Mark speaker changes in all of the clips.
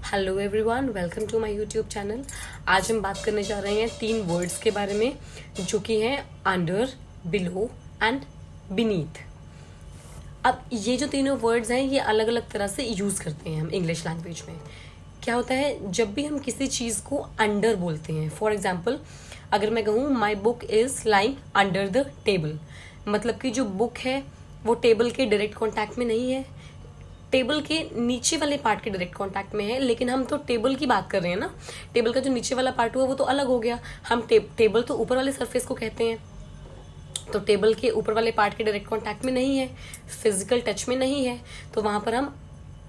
Speaker 1: Hello everyone, welcome to my YouTube channel. आज हम बात करने जा रहे हैं 3 वर्ड्स के बारे में जो कि हैं अंडर, बिलो एंड बीनीथ। अब ये जो तीनों वर्ड्स हैं ये अलग अलग तरह से यूज़ करते हैं हम इंग्लिश लैंग्वेज में। क्या होता है जब भी हम किसी चीज़ को अंडर बोलते हैं, फॉर एग्जाम्पल अगर मैं कहूँ my book is lying under the table, मतलब कि जो बुक है वो टेबल के डायरेक्ट कॉन्टैक्ट में नहीं है, टेबल के नीचे वाले पार्ट के डायरेक्ट कांटेक्ट में है, लेकिन हम तो टेबल की बात कर रहे हैं ना। टेबल का जो नीचे वाला पार्ट हुआ वो तो अलग हो गया। हम टेबल तो ऊपर वाले सरफेस को कहते हैं, तो टेबल के ऊपर वाले पार्ट के डायरेक्ट कांटेक्ट में नहीं है, फिजिकल टच में नहीं है, तो वहां पर हम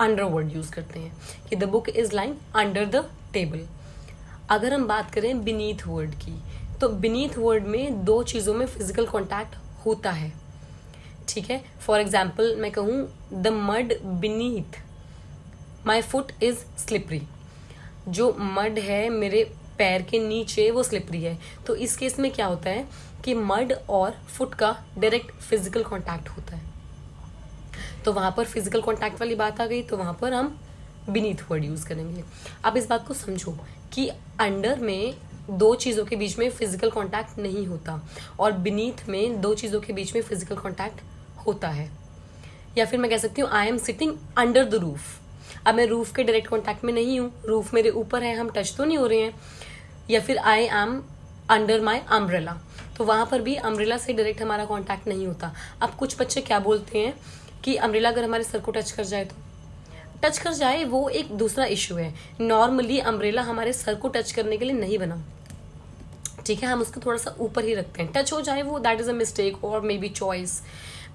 Speaker 1: अंडर वर्ड यूज करते हैं कि the book is lying under the table. अगर हम बात करें बीनीथ वर्ड की, तो बीनीथ वर्ड में 2 चीज़ों में फिजिकल कॉन्टैक्ट होता है। ठीक है, फॉर एग्जाम्पल मैं कहूँ the mud beneath my foot is slippery, जो मड है मेरे पैर के नीचे वो स्लिपरी है। तो इस केस में क्या होता है कि मड और फुट का डायरेक्ट फिजिकल कांटेक्ट होता है, तो वहां पर फिजिकल कांटेक्ट वाली बात आ गई, तो वहां पर हम बीनीथ वर्ड यूज करेंगे। अब इस बात को समझो कि अंडर में 2 चीज़ों के बीच में फिजिकल कांटेक्ट नहीं होता और बीनीथ में 2 चीज़ों के बीच में फिजिकल कांटेक्ट होता है। या फिर मैं कह सकती हूँ I am sitting under the roof. अब मैं रूफ के डायरेक्ट कांटेक्ट में नहीं हूँ, रूफ मेरे ऊपर है, हम टच तो नहीं हो रहे हैं। या फिर I am under my umbrella, तो वहां पर भी अम्ब्रेला से डायरेक्ट हमारा कांटेक्ट नहीं होता। अब कुछ बच्चे क्या बोलते हैं कि अम्ब्रेला अगर हमारे सर को टच कर जाए तो टच कर जाए, वो एक दूसरा इश्यू है। नॉर्मली अम्ब्रेला हमारे सर को टच करने के लिए नहीं बना, ठीक है, हम उसको थोड़ा सा ऊपर ही रखते हैं। टच हो जाए वो दैट इज अ मिस्टेक और मे बी चॉइस,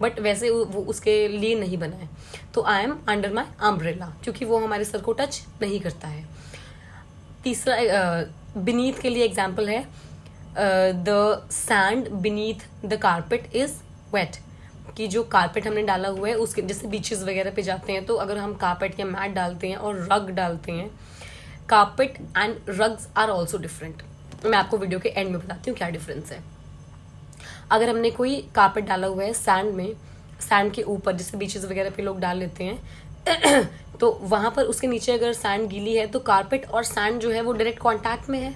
Speaker 1: बट वैसे वो उसके लिए नहीं बना है। तो I am under my umbrella क्योंकि वो हमारे सर को टच नहीं करता है। तीसरा बीनीथ के लिए एग्जाम्पल है the sand beneath the carpet is wet, कि जो कारपेट हमने डाला हुआ है उसके, जैसे बीचेस वगैरह पे जाते हैं तो अगर हम कारपेट या मैट डालते हैं और रग डालते हैं, carpet and rugs are also different. मैं आपको वीडियो के एंड में बताती हूँ क्या डिफरेंस है। अगर हमने कोई कारपेट डाला हुआ है सैंड में, सैंड के ऊपर जैसे बीचेस वगैरह पे लोग डाल लेते हैं तो वहां पर उसके नीचे अगर सैंड गीली है तो कारपेट और सैंड जो है वो डायरेक्ट कांटेक्ट में है,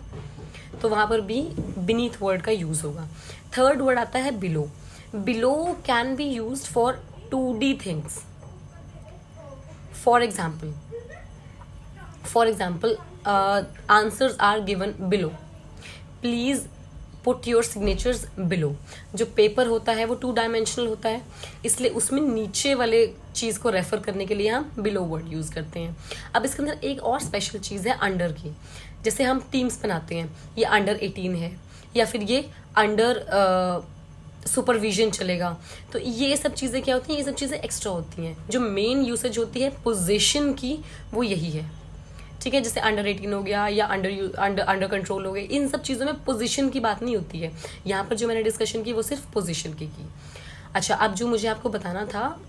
Speaker 1: तो वहां पर भी बीनीथ वर्ड का यूज होगा। थर्ड वर्ड आता है below. Below can be used for 2D things. For example answers are given below, please put your signatures below. जो पेपर होता है वो 2 डायमेंशनल होता है, इसलिए उसमें नीचे वाले चीज़ को रेफर करने के लिए हम बिलो वर्ड यूज़ करते हैं। अब इसके अंदर एक और स्पेशल चीज़ है अंडर की, जैसे हम टीम्स बनाते हैं, ये अंडर 18 है या फिर ये अंडर सुपरविजन चलेगा, तो ये सब चीज़ें क्या होती हैं, ये सब चीज़ें एक्स्ट्रा होती हैं। जो मेन यूसेज होती है पोजीशन की वो यही है, ठीक है, जैसे अंडर 18 हो गया या अंडर कंट्रोल हो गया, इन सब चीज़ों में पोजीशन की बात नहीं होती है। यहाँ पर जो मैंने डिस्कशन की वो सिर्फ पोजीशन की। अच्छा, अब जो मुझे आपको बताना था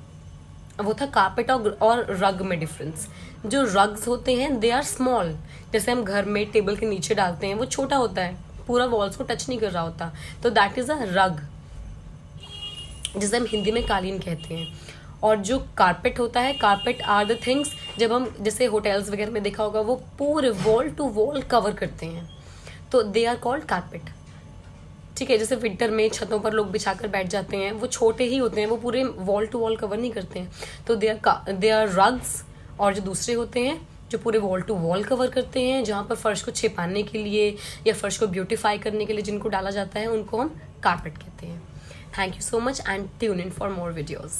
Speaker 1: वो था कारपेट और रग में डिफरेंस। जो रग्स होते हैं दे आर स्मॉल, जैसे हम घर में टेबल के नीचे डालते हैं, वो छोटा होता है, पूरा वॉल्स को टच नहीं कर रहा होता, तो दैट इज अ रग, जिसे हम हिंदी में कालीन कहते हैं। और जो कारपेट होता है, कारपेट आर द थिंग्स, जब हम जैसे होटल्स वगैरह में देखा होगा वो पूरे वॉल टू वॉल कवर करते हैं, तो दे आर कॉल्ड कारपेट। ठीक है, जैसे विंटर में छतों पर लोग बिछाकर बैठ जाते हैं, वो छोटे ही होते हैं, वो पूरे वॉल टू वॉल कवर नहीं करते हैं, तो दे आर रग्स। और जो दूसरे होते हैं जो पूरे वॉल टू वॉल कवर करते हैं, जहाँ पर फर्श को छिपाने के लिए या फर्श को ब्यूटिफाई करने के लिए जिनको डाला जाता है, उनको हम कारपेट कहते हैं। Thank you so much and tune in for more videos.